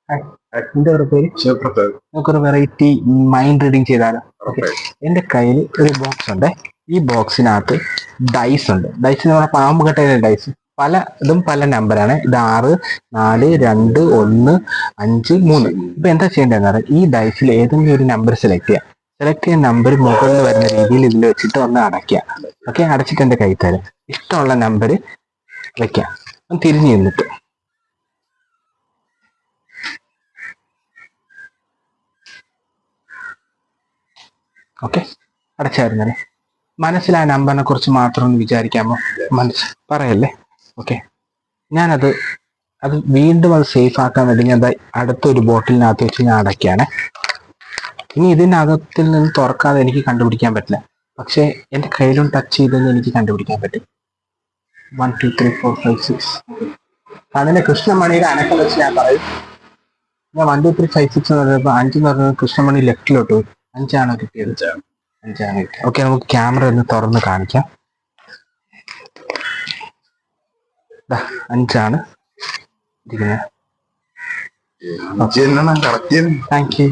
എന്റെ ഒരു പേര് ശിവപ്രസാദ്. നമുക്കൊരു വെറൈറ്റി മൈൻഡ് റീഡിങ് ചെയ്താലോ? ഓക്കെ. എന്റെ കയ്യിൽ ഒരു ബോക്സ് ഉണ്ട്. ഈ ബോക്സിനകത്ത് ഡൈസ് ഉണ്ട്. ഡൈസ് എന്ന് പറഞ്ഞാൽ പാമ്പ് കട്ടയിലെ ഡൈസ്. ഇതും പല നമ്പറാണ്. ഇത് 6, 4, 2, 1, 5, 3. ഇപ്പൊ എന്താ ചെയ്യേണ്ടതെന്ന് പറഞ്ഞാൽ ഈ ഡൈസിൽ ഏതെങ്കിലും ഒരു നമ്പർ സെലക്ട് ചെയ്യാം. സെലക്ട് ചെയ്യുന്ന നമ്പർ മുകളിൽ വരുന്ന രീതിയിൽ ഇതിൽ വെച്ചിട്ട് ഒന്ന് അടയ്ക്കുക. ഓക്കെ, അടച്ചിട്ട് എന്റെ കൈ തരാം. ഇഷ്ടമുള്ള നമ്പർ വെക്കാം. ഒന്ന് തിരിഞ്ഞു നിന്നിട്ട്. ഓക്കെ, അടച്ചായിരുന്നല്ലേ? മനസ്സിൽ ആ നമ്പറിനെ കുറിച്ച് മാത്രം ഒന്ന് വിചാരിക്കാമോ? പറയല്ലേ? ഓക്കെ, ഞാനത് വീണ്ടും സേഫ് ആക്കാൻ വേണ്ടി ഞാൻ അടുത്തൊരു ബോട്ടിലിനകത്ത് വെച്ച് ഞാൻ അടയ്ക്കാണ്. ഇനി ഇതിനകത്തിൽ നിന്ന് തുറക്കാതെ എനിക്ക് കണ്ടുപിടിക്കാൻ പറ്റില്ല. പക്ഷെ എന്റെ കയ്യിലും ടച്ച് ചെയ്തെന്ന് എനിക്ക് കണ്ടുപിടിക്കാൻ പറ്റും. 1, 2, 3, 4, 5, 6. അതിന്റെ കൃഷ്ണമണിയുടെ അനക്കം വെച്ച് ഞാൻ പറയും. ഞാൻ 1, 2, 3, 5, 6 എന്ന് പറഞ്ഞപ്പോൾ 5 എന്ന് പറഞ്ഞത് കൃഷ്ണമണി ലെഫ്റ്റിലോട്ട് പോയി. 5 കിട്ടിയത്. 5 കിട്ടിയത്. ഓക്കെ, നമുക്ക് ക്യാമറ ഒന്ന് തുറന്ന് കാണിക്കാം. 5 ഇരിക്കുന്നത്. Thank you.